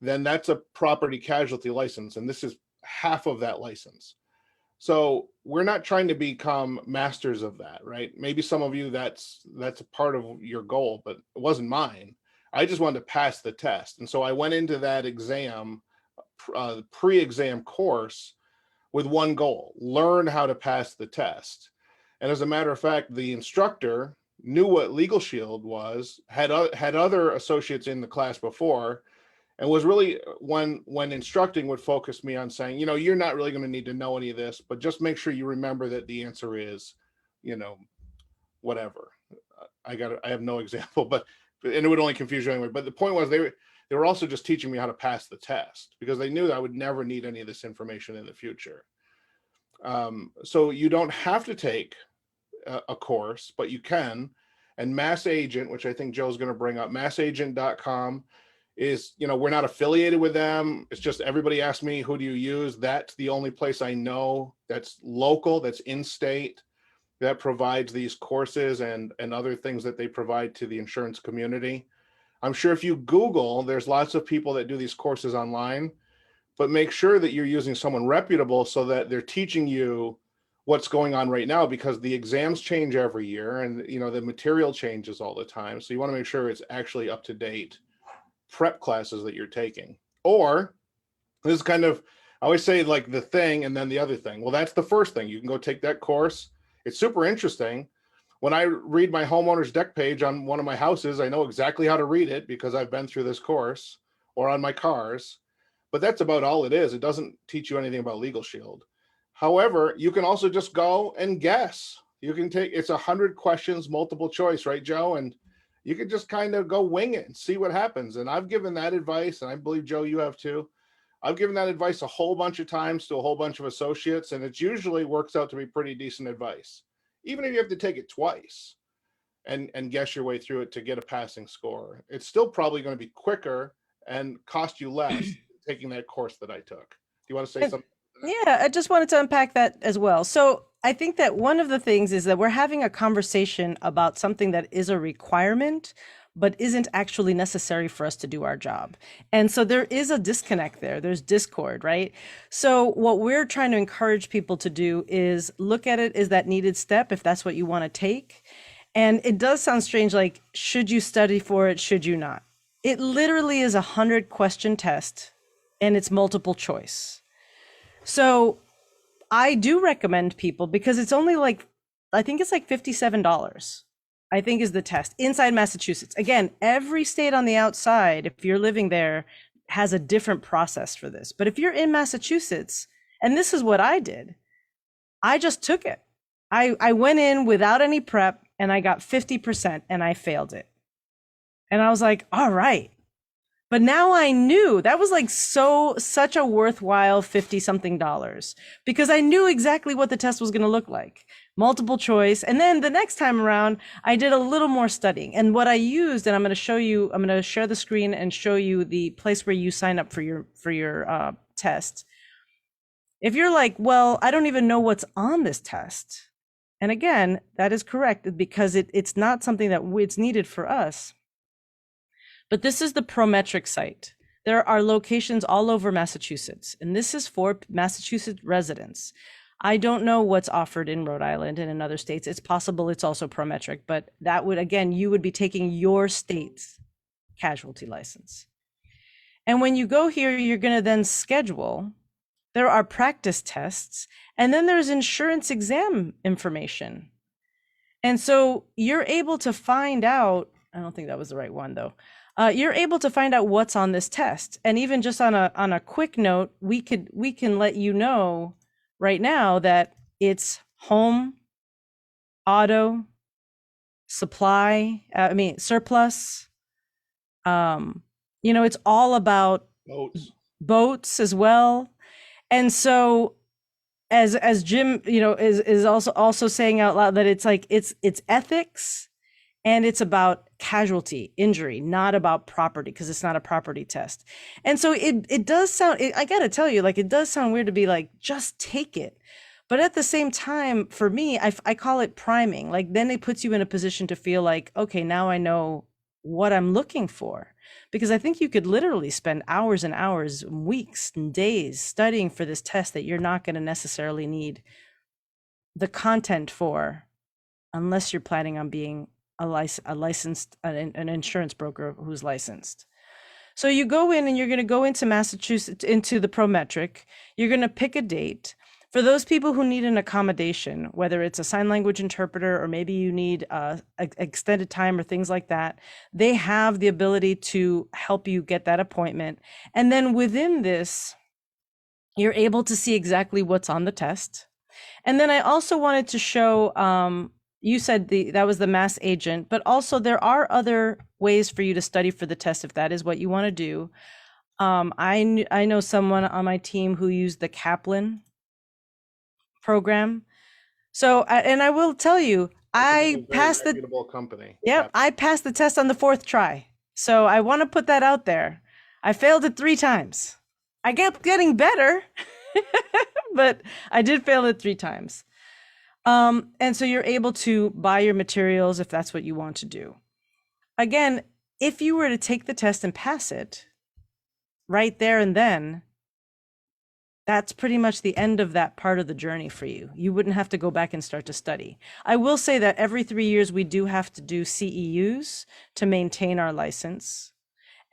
then that's a property casualty license. And this is half of that license. So we're not trying to become masters of that, right? Maybe some of you, that's a part of your goal, but it wasn't mine. I just wanted to pass the test. And so I went into that exam, pre-exam course with one goal: learn how to pass the test. And as a matter of fact, the instructor knew what Legal Shield was, had other associates in the class before, and was really, when instructing, would focus me on saying, you know, you're not really going to need to know any of this, but just make sure you remember that the answer is, you know, whatever. I have no example, and it would only confuse you anyway. But the point was they were also just teaching me how to pass the test, because they knew that I would never need any of this information in the future. So you don't have to take a course, but you can. And Mass Agent, which I think Joe's going to bring up, massagent.com, is, you know, we're not affiliated with them. It's just everybody asks me, who do you use? That's the only place I know that's local, that's in state, that provides these courses and other things that they provide to the insurance community. I'm sure if you Google, there's lots of people that do these courses online, but make sure that you're using someone reputable so that they're teaching you what's going on right now, because the exams change every year and, you know, the material changes all the time. So you want to make sure it's actually up to date prep classes that you're taking. Or this is kind of, I always say, like, the thing and then the other thing. Well, that's the first thing. You can go take that course. It's super interesting. When I read my homeowner's deck page on one of my houses, I know exactly how to read it because I've been through this course, or on my cars. But that's about all it is. It doesn't teach you anything about Legal Shield. However, you can also just go and guess. You can take, it's 100 questions, multiple choice, right, Joe? And you can just kind of go wing it and see what happens. And I've given that advice, and I believe, Joe, you have too. I've given that advice a whole bunch of times to a whole bunch of associates, and it usually works out to be pretty decent advice. Even if you have to take it twice and guess your way through it to get a passing score, it's still probably going to be quicker and cost you less than taking that course that I took. Do you want to say something? Yeah, I just wanted to unpack that as well. So I think that one of the things is that we're having a conversation about something that is a requirement, but isn't actually necessary for us to do our job. And so there is a disconnect there. There's discord, right? So what we're trying to encourage people to do is look at it as that needed step, if that's what you want to take. And it does sound strange, like, should you study for it? Should you not? It literally is 100 question test, and it's multiple choice. So I do recommend people, because it's only like, I think it's like $57, I think, is the test inside Massachusetts. Again, every state on the outside, if you're living there, has a different process for this. But if you're in Massachusetts, and this is what I did, I just took it. I went in without any prep, and I got 50%, and I failed it. And I was like, all right. But now I knew that was like such a worthwhile 50 something dollars, because I knew exactly what the test was going to look like. Multiple choice. And then the next time around, I did a little more studying. And what I used, and I'm going to show you, I'm going to share the screen and show you the place where you sign up for your test. If you're like, well, I don't even know what's on this test. And again, that is correct, because it's not something that it's needed for us. But this is the Prometric site. There are locations all over Massachusetts, and this is for Massachusetts residents. I don't know what's offered in Rhode Island and in other states. It's possible it's also Prometric, but that would, again, you would be taking your state's casualty license. And when you go here, you're going to then schedule. There are practice tests, and then there's insurance exam information. And so you're able to find out, I don't think that was the right one though. You're able to find out what's on this test. And even just on a quick note, we can let you know right now that it's home, auto, supply, surplus. It's all about boats as well. And so as Jim, is also saying out loud, that it's like, it's ethics, and it's about casualty, injury, not about property, because it's not a property test. And so it does sound, I got to tell you, like, it does sound weird to be like, just take it. But at the same time, for me, I call it priming. Like, then it puts you in a position to feel like, okay, now I know what I'm looking for. Because I think you could literally spend hours and hours, weeks and days studying for this test that you're not going to necessarily need the content for, unless you're planning on being an insurance broker who's licensed. So you go in and you're going to go into Massachusetts, into the Prometric. You're going to pick a date. For those people who need an accommodation, whether it's a sign language interpreter, or maybe you need extended time or things like that, they have the ability to help you get that appointment. And then within this, you're able to see exactly what's on the test. And then I also wanted to show, you said that was the Mass Agent, but also there are other ways for you to study for the test if that is what you want to do. I know someone on my team who used the Kaplan program. So, and I will tell you, I passed the company. Yep, I passed the test on the 4th try. So I want to put that out there. I failed it 3 times. I kept getting better, but I did fail it 3 times. And so you're able to buy your materials if that's what you want to do. Again, if you were to take the test and pass it right there and then, that's pretty much the end of that part of the journey for you. You wouldn't have to go back and start to study. I will say that every 3 years we do have to do CEUs to maintain our license.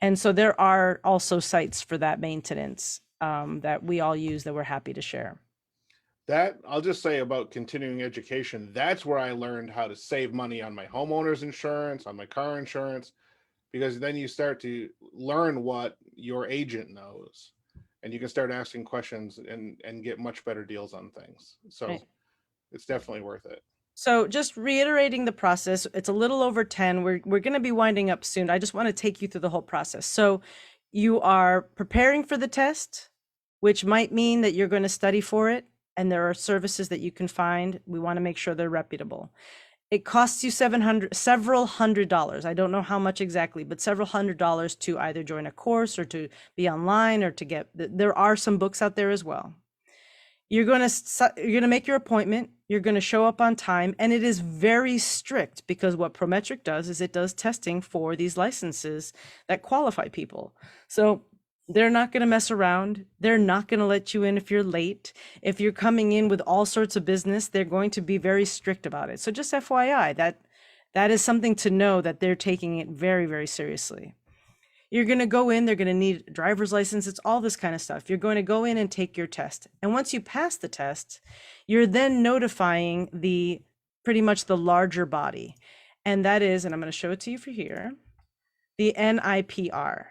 And so there are also sites for that maintenance that we all use that we're happy to share. That I'll just say about continuing education, that's where I learned how to save money on my homeowner's insurance, on my car insurance, because then you start to learn what your agent knows and you can start asking questions and get much better deals on things. So Right. it's definitely worth it. So just reiterating the process, it's a little over 10. We're going to be winding up soon. I just want to take you through the whole process. So you are preparing for the test, which might mean that you're going to study for it, and there are services that you can find. We want to make sure they're reputable. It costs you several hundred dollars. I don't know how much exactly, but several $100s to either join a course or to be online or to get, there are some books out there as well. You're going to make your appointment. You're going to show up on time, and it is very strict because what Prometric does is it does testing for these licenses that qualify people. So they're not going to mess around. They're not going to let you in if you're late. If you're coming in with all sorts of business, they're going to be very strict about it. So just FYI, that is something to know, that they're taking it very, very seriously. You're going to go in, they're going to need a driver's license. It's all this kind of stuff. You're going to go in and take your test. And once you pass the test, you're then notifying pretty much the larger body. And that is, and I'm going to show it to you for here, the NIPR.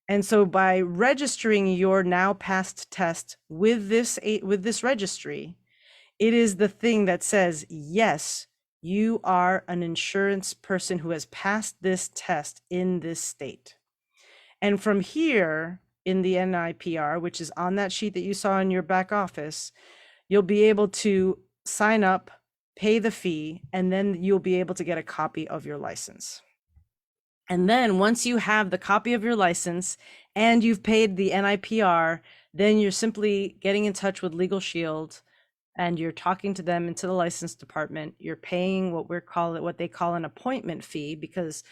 And so by registering your now passed test with this registry, it is the thing that says, yes, you are an insurance person who has passed this test in this state. And from here in the NIPR, which is on that sheet that you saw in your back office, you'll be able to sign up, pay the fee, and then you'll be able to get a copy of your license. And then once you have the copy of your license and you've paid the NIPR, then you're simply getting in touch with Legal Shield and you're talking to them into the license department. You're paying what they call an appointment fee, because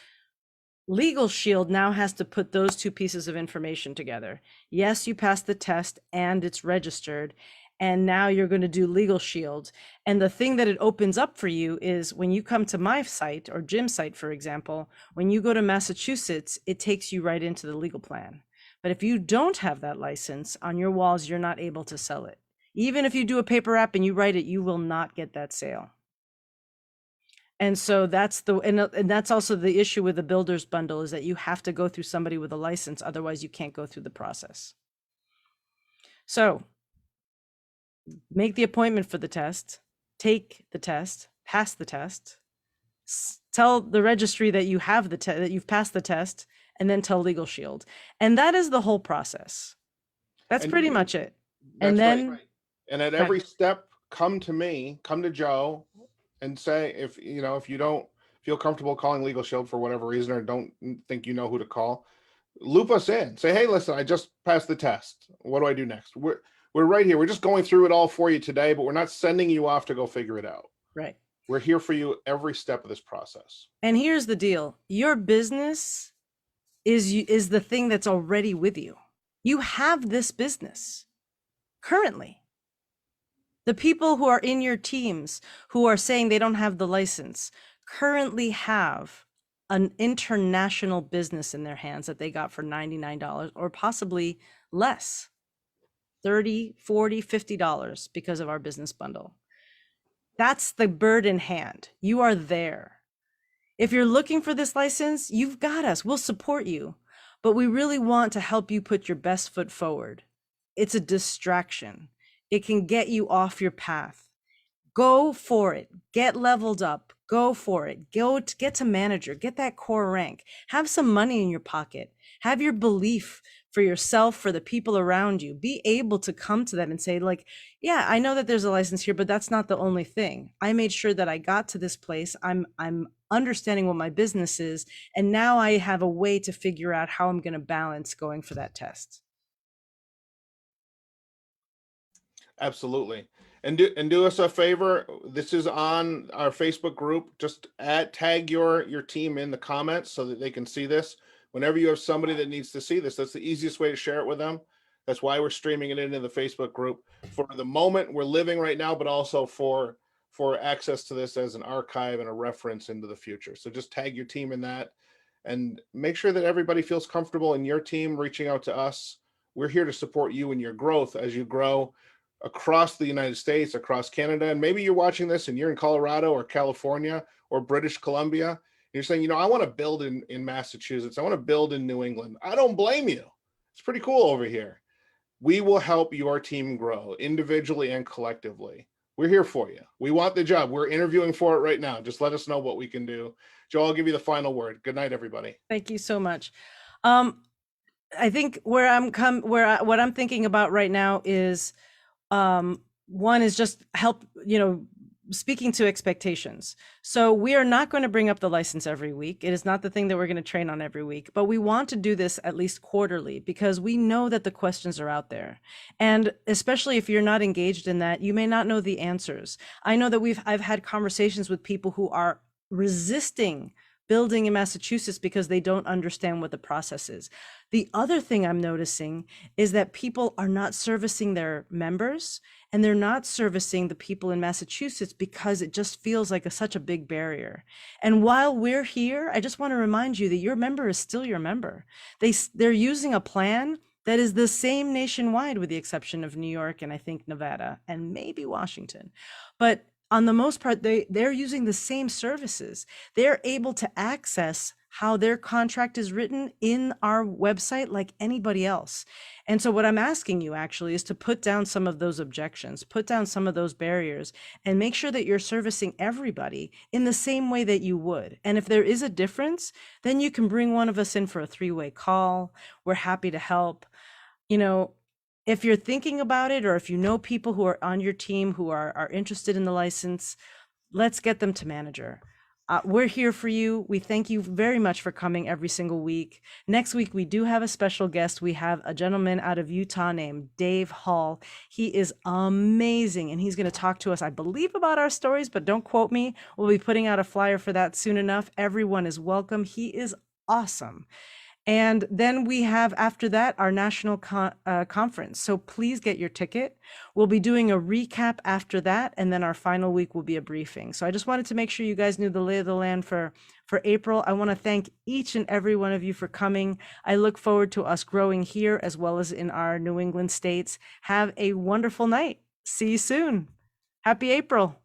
Legal Shield now has to put those two pieces of information together. Yes, you passed the test and it's registered, and now you're going to do Legal Shield. And the thing that it opens up for you is when you come to my site or Jim's site, for example, when you go to Massachusetts, it takes you right into the legal plan. But if you don't have that license on your walls, you're not able to sell it. Even if you do a paper app and you write it, you will not get that sale. And so that's that's also the issue with the builder's bundle, is that you have to go through somebody with a license. Otherwise you can't go through the process. So make the appointment for the test, take the test, pass the test, tell the registry that you have that you've passed the test, and then tell Legal Shield. And that is the whole process. That's And pretty much it. That's And then, right. And at every step, come to me, come to Joe, and say, if you don't feel comfortable calling Legal Shield for whatever reason, or don't think you know who to call, loop us in. Say, hey, listen, I just passed the test. What do I do next? We're right here. We're just going through it all for you today, but we're not sending you off to go figure it out. right. We're here for you every step of this process. And here's the deal. Your business is the thing that's already with you. You have this business currently. The people who are in your teams who are saying they don't have the license currently have an international business in their hands that they got for $99 or possibly less, $30, $40, $50 because of our business bundle. That's the bird in hand. You are there. If you're looking for this license, you've got us. We'll support you. But we really want to help you put your best foot forward. It's a distraction. It can get you off your path. Go for it. Get leveled up. Go for it. Get to manager. Get that core rank. Have some money in your pocket. Have your belief for yourself, for the people around you. Be able to come to them and say, like, yeah, I know that there's a license here, but that's not the only thing. I made sure that I got to this place. I'm understanding what my business is, and now I have a way to figure out how I'm going to balance going for that test. Absolutely. And do us a favor. This is on our Facebook group. Just tag your team in the comments so that they can see this. Whenever you have somebody that needs to see this, that's the easiest way to share it with them. That's why we're streaming it into the Facebook group for the moment we're living right now, but also for access to this as an archive and a reference into the future. So just tag your team in that and make sure that everybody feels comfortable in your team reaching out to us. We're here to support you in your growth as you grow. across the United States, across Canada, and maybe you're watching this and you're in Colorado or California or British Columbia. And you're saying, I want to build in Massachusetts. I want to build in New England. I don't blame you. It's pretty cool over here. We will help your team grow individually and collectively. We're here for you. We want the job. We're interviewing for it right now. Just let us know what we can do. Joe, I'll give you the final word. Good night, everybody. Thank you so much. I think what I'm thinking about right now is, one is just help, speaking to expectations. So we are not going to bring up the license every week. It is not the thing that we're going to train on every week, but we want to do this at least quarterly because we know that the questions are out there. And especially if you're not engaged in that, you may not know the answers. I know that I've had conversations with people who are resisting building in Massachusetts because they don't understand what the process is. The other thing I'm noticing is that people are not servicing their members and they're not servicing the people in Massachusetts because it just feels like such a big barrier. And while we're here, I just want to remind you that your member is still your member. They're using a plan that is the same nationwide with the exception of New York and I think Nevada and maybe Washington. But on the most part, they're using the same services. They're able to access how their contract is written in our website like anybody else. And so what I'm asking you actually is to put down some of those objections, put down some of those barriers, and make sure that you're servicing everybody in the same way that you would. And if there is a difference, then you can bring one of us in for a 3-way call. We're happy to help. If you're thinking about it, or if you know people who are on your team who are interested in the license, let's get them to manager. We're here for you. We thank you very much for coming every single week. Next week, we do have a special guest. We have a gentleman out of Utah named Dave Hall. He is amazing, and he's going to talk to us, I believe, about our stories, but don't quote me. We'll be putting out a flyer for that soon enough. Everyone is welcome. He is awesome. And then we have, after that, our national conference. So please get your ticket. We'll be doing a recap after that. And then our final week will be a briefing. So I just wanted to make sure you guys knew the lay of the land for April. I want to thank each and every one of you for coming. I look forward to us growing here as well as in our New England states. Have a wonderful night. See you soon. Happy April.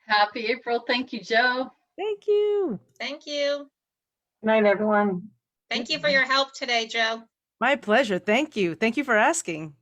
Happy April. Thank you, Joe. Thank you. Thank you. Good night, everyone. Thank you for your help today, Joe. My pleasure. Thank you. Thank you for asking.